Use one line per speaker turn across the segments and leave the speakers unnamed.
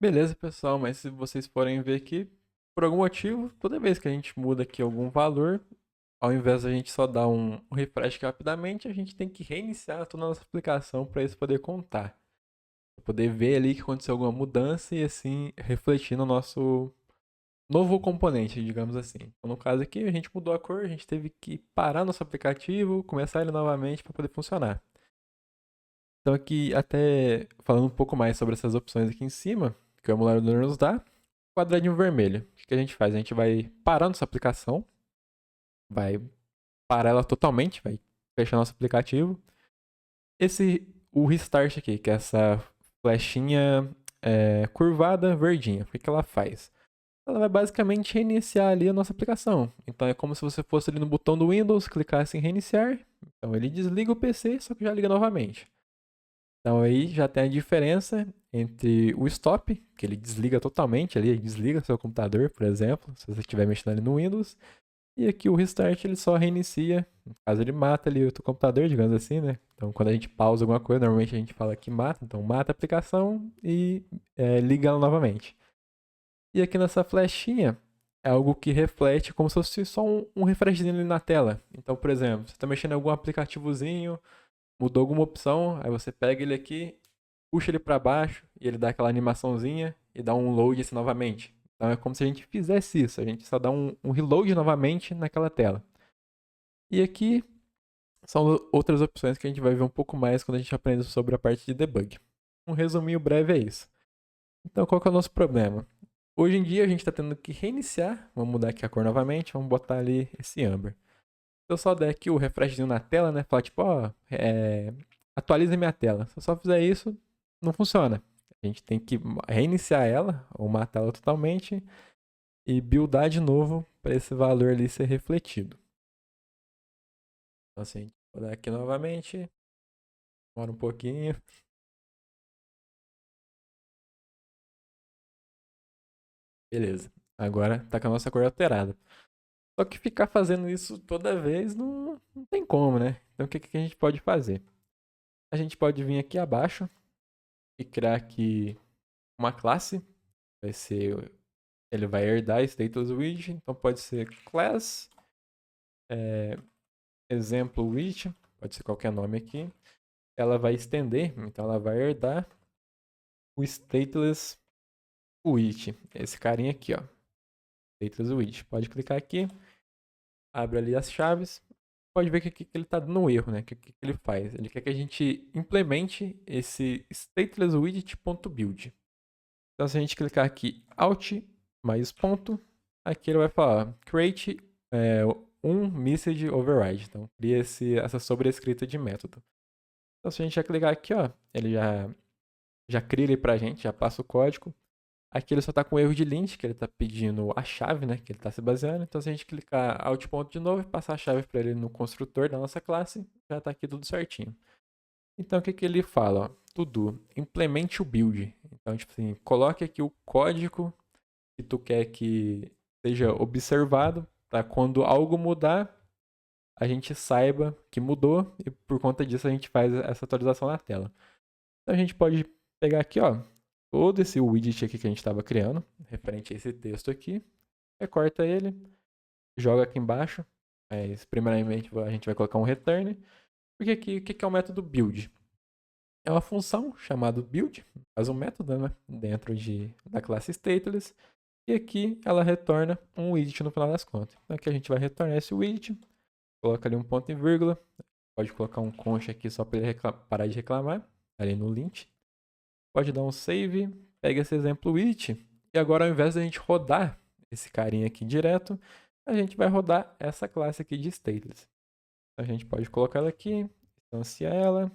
Beleza, pessoal, mas se vocês forem ver aqui, por algum motivo, toda vez que a gente muda aqui algum valor, ao invés de a gente só dar um refresh rapidamente, a gente tem que reiniciar toda a nossa aplicação para isso poder contar. Pra poder ver ali que aconteceu alguma mudança e assim refletir no nosso novo componente, digamos assim. Então, no caso aqui, a gente mudou a cor, a gente teve que parar nosso aplicativo, começar ele novamente para poder funcionar. Então aqui, até falando um pouco mais sobre essas opções aqui em cima, que o emulador nos dá, quadradinho vermelho. O que a gente faz? A gente vai parar nossa aplicação, vai parar ela totalmente, vai fechar nosso aplicativo. O restart aqui, que é essa flechinha curvada verdinha, o que ela faz? Ela vai basicamente reiniciar ali a nossa aplicação. Então é como se você fosse ali no botão do Windows, clicasse em reiniciar. Então ele desliga o PC, só que já liga novamente. Então aí já tem a diferença entre o stop, que ele desliga totalmente ali, ele desliga seu computador, por exemplo, se você estiver mexendo ali no Windows, e aqui o restart ele só reinicia, no caso ele mata ali o teu computador, digamos assim, né? Então quando a gente pausa alguma coisa, normalmente a gente fala que mata, então mata a aplicação e liga ela novamente. E aqui nessa flechinha é algo que reflete como se fosse só um refreshzinho ali na tela. Então, por exemplo, você está mexendo em algum aplicativozinho, mudou alguma opção, aí você pega ele aqui, puxa ele para baixo e ele dá aquela animaçãozinha e dá um load assim novamente. Então é como se a gente fizesse isso, a gente só dá um reload novamente naquela tela. E aqui são outras opções que a gente vai ver um pouco mais quando a gente aprende sobre a parte de debug. Um resuminho breve é isso. Então qual que é o nosso problema? Hoje em dia a gente está tendo que reiniciar, vamos mudar aqui a cor novamente, vamos botar ali esse amber. Se eu só der aqui o refreshzinho na tela, né? Falar tipo, ó, atualiza minha tela. Se eu só fizer isso, não funciona. A gente tem que reiniciar ela, ou matá-la totalmente, e buildar de novo para esse valor ali ser refletido. Então assim, vou dar aqui novamente, demora um pouquinho. Beleza. Agora tá com a nossa cor alterada. Só que ficar fazendo isso toda vez não tem como, né? Então o que a gente pode fazer? A gente pode vir aqui abaixo e criar aqui uma classe. Vai ser, ele vai herdar status widget, então pode ser class, é, exemplo widget, pode ser qualquer nome aqui. Ela vai estender, então ela vai herdar o stateless widget, esse carinha aqui, ó, stateless widget. Pode clicar aqui, abre ali as chaves, pode ver que ele está dando erro, né? O que ele faz? Ele quer que a gente implemente esse stateless widget.build. Então se a gente clicar aqui Alt mais ponto, aqui ele vai falar create um message override. Então cria essa sobrescrita de método. Então se a gente já clicar aqui, ó, ele já cria ele pra gente, já passa o código. Aqui ele só está com erro de lint, que ele está pedindo a chave, né, que ele está se baseando. Então se a gente clicar Alt ponto de novo e passar a chave para ele no construtor da nossa classe, já está aqui tudo certinho. Então o que ele fala? Ó, to do, implemente o build. Então tipo assim, coloque aqui o código que tu quer que seja observado, para quando algo mudar, a gente saiba que mudou e por conta disso a gente faz essa atualização na tela. Então a gente pode pegar aqui, ó, todo esse widget aqui que a gente estava criando, referente a esse texto aqui, recorta ele, joga aqui embaixo. Primeiramente a gente vai colocar um return, porque aqui o que é o método build? É uma função chamada build, faz um método, né, dentro da classe stateless, e aqui ela retorna um widget no final das contas. Então aqui a gente vai retornar esse widget, coloca ali um ponto e vírgula, pode colocar um concha aqui só para ele parar de reclamar, ali no lint. Pode dar um save, pega esse exemplo widget, e agora ao invés de a gente rodar esse carinha aqui direto, a gente vai rodar essa classe aqui de stateless. Então, a gente pode colocar ela aqui, instanciar ela,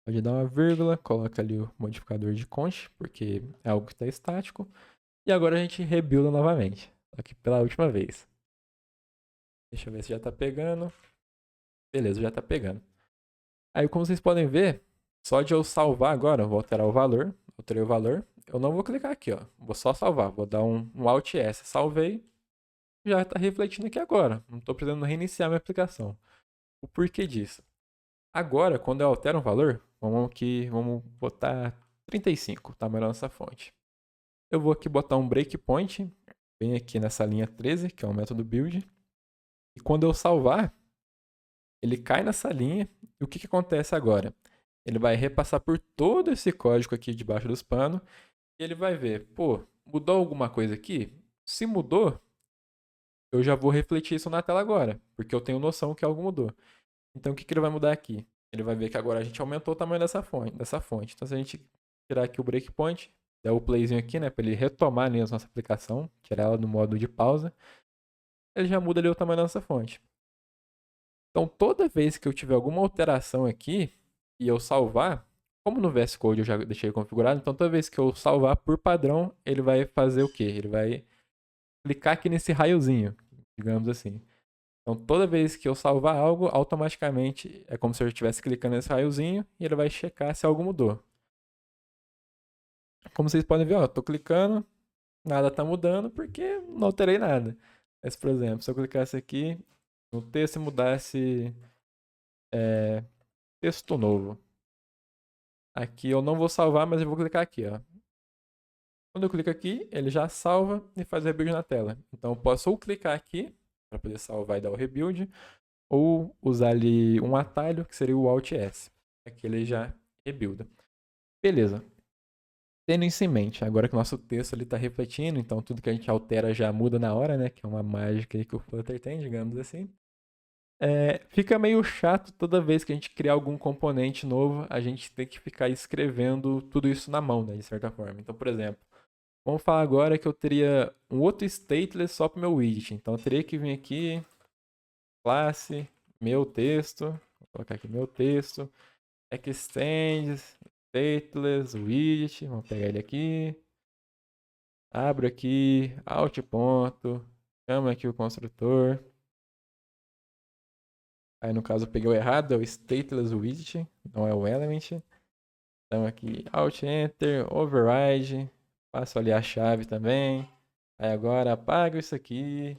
pode dar uma vírgula, coloca ali o modificador de const, porque é algo que está estático. E agora a gente rebuilda novamente, aqui pela última vez. Deixa eu ver se já está pegando. Beleza, já está pegando. Aí como vocês podem ver, só de eu salvar agora, eu vou alterar o valor, alterei o valor, eu não vou clicar aqui, ó. Vou só salvar, vou dar um Alt S, salvei, já está refletindo aqui agora. Não estou precisando reiniciar minha aplicação. O porquê disso? Agora, quando eu altero um valor, vamos botar 35, o tamanho da nossa fonte. Eu vou aqui botar um breakpoint, bem aqui nessa linha 13, que é o método build. E quando eu salvar, ele cai nessa linha. E o que acontece agora? Ele vai repassar por todo esse código aqui debaixo dos panos. E ele vai ver, pô, mudou alguma coisa aqui? Se mudou, eu já vou refletir isso na tela agora, porque eu tenho noção que algo mudou. Então, o que ele vai mudar aqui? Ele vai ver que agora a gente aumentou o tamanho dessa fonte. Então, se a gente tirar aqui o breakpoint, der o playzinho aqui, né, para ele retomar ali a nossa aplicação, tirar ela do modo de pausa, ele já muda ali o tamanho da nossa fonte. Então, toda vez que eu tiver alguma alteração aqui e eu salvar, como no VS Code eu já deixei configurado, então toda vez que eu salvar por padrão, ele vai fazer o quê? Ele vai clicar aqui nesse raiozinho, digamos assim. Então, toda vez que eu salvar algo, automaticamente é como se eu estivesse clicando nesse raiozinho e ele vai checar se algo mudou. Como vocês podem ver, ó, eu tô clicando, nada tá mudando porque não alterei nada. Mas, por exemplo, se eu clicasse aqui no texto e mudasse texto novo. Aqui eu não vou salvar, mas eu vou clicar aqui, ó. Quando eu clico aqui, ele já salva e faz o rebuild na tela. Então eu posso ou clicar aqui para poder salvar e dar o rebuild, ou usar ali um atalho, que seria o Alt S. Aqui ele já rebuilda. Beleza. Tendo isso em mente, agora que o nosso texto está refletindo, então tudo que a gente altera já muda na hora, né? Que é uma mágica aí que o Flutter tem, digamos assim. Fica meio chato toda vez que a gente criar algum componente novo, a gente tem que ficar escrevendo tudo isso na mão, né? De certa forma. Então, por exemplo, vamos falar agora que eu teria um outro stateless só para o meu widget. Então, eu teria que vir aqui, classe, meu texto, vou colocar aqui meu texto, extend, stateless, widget, vamos pegar ele aqui, abro aqui, alt ponto, chama aqui o construtor. Aí no caso eu peguei o errado, é o stateless widget, não é o element. Então aqui, alt enter, override, passo ali a chave também. Aí agora apago isso aqui.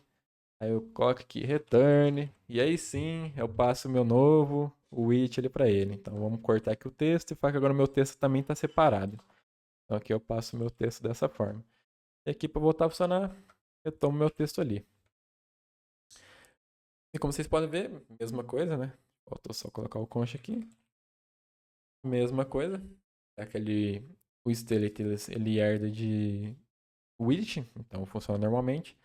Aí eu coloco aqui return. E aí sim, eu passo o meu novo widget ali para ele. Então vamos cortar aqui o texto e falar que agora o meu texto também está separado. Então aqui eu passo o meu texto dessa forma. E aqui para voltar a funcionar, eu tomo meu texto ali. E como vocês podem ver, mesma coisa, né? Faltou só colocar o concha aqui. Mesma coisa. O stateless, ele herda de widget, então funciona normalmente.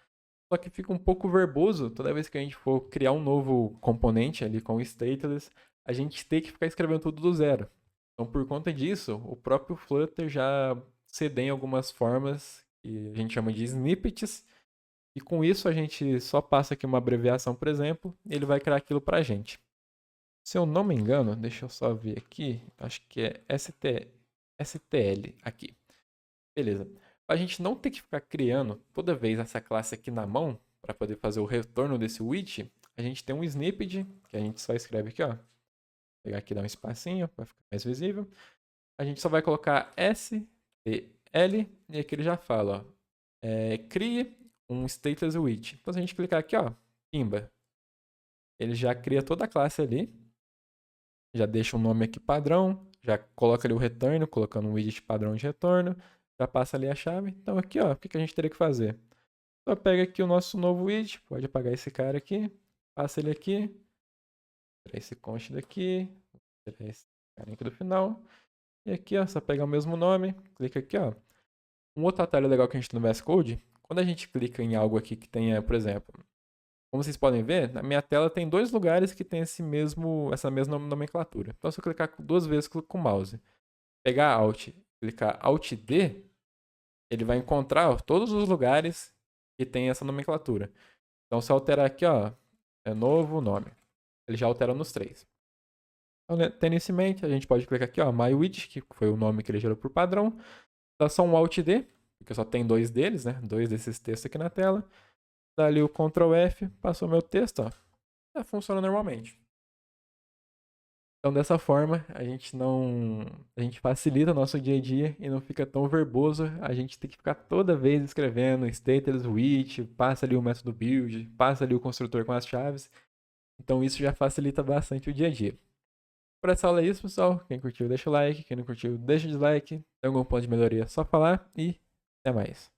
Só que fica um pouco verboso toda vez que a gente for criar um novo componente ali com o stateless, a gente tem que ficar escrevendo tudo do zero. Então, por conta disso, o próprio Flutter já cede em algumas formas que a gente chama de snippets. E com isso a gente só passa aqui uma abreviação, por exemplo, e ele vai criar aquilo pra gente. Se eu não me engano, deixa eu só ver aqui, acho que é STL aqui. Beleza. A gente não ter que ficar criando toda vez essa classe aqui na mão, para poder fazer o retorno desse widget, a gente tem um snippet, que a gente só escreve aqui, ó. Vou pegar aqui, dar um espacinho, para ficar mais visível. A gente só vai colocar STL, e aqui ele já fala, ó. Crie um stateless widget. Então, se a gente clicar aqui, ó, pimba, ele já cria toda a classe ali, já deixa um nome aqui padrão, já coloca ali o retorno, colocando um widget padrão de retorno, já passa ali a chave. Então aqui, ó, o que a gente teria que fazer? Só pega aqui o nosso novo widget, pode apagar esse cara aqui, passa ele aqui, tirar esse const daqui, tirar esse cara aqui do final, e aqui, ó, só pegar o mesmo nome, clica aqui, ó. Um outro atalho legal que a gente tem no VS Code, quando a gente clica em algo aqui que tenha, por exemplo, como vocês podem ver, na minha tela tem dois lugares que tem essa mesma nomenclatura. Então, se eu clicar duas vezes com o mouse, pegar Alt, clicar Alt D, ele vai encontrar, ó, todos os lugares que tem essa nomenclatura. Então, se eu alterar aqui, ó, é novo nome. Ele já altera nos três. Então, tendo isso em mente, a gente pode clicar aqui, ó, MyWidget, que foi o nome que ele gerou por padrão. Dá só um Alt D, porque só tem dois deles, né? Dois desses textos aqui na tela. Dá ali o Ctrl F, passou meu texto, ó. Já funciona normalmente. Então, dessa forma, a gente facilita o nosso dia a dia e não fica tão verboso. A gente tem que ficar toda vez escrevendo stateless widget, passa ali o método build, passa ali o construtor com as chaves. Então, isso já facilita bastante o dia a dia. por essa aula é isso, pessoal. Quem curtiu, deixa o like. Quem não curtiu, deixa o dislike. Tem algum ponto de melhoria, é só falar. E até mais.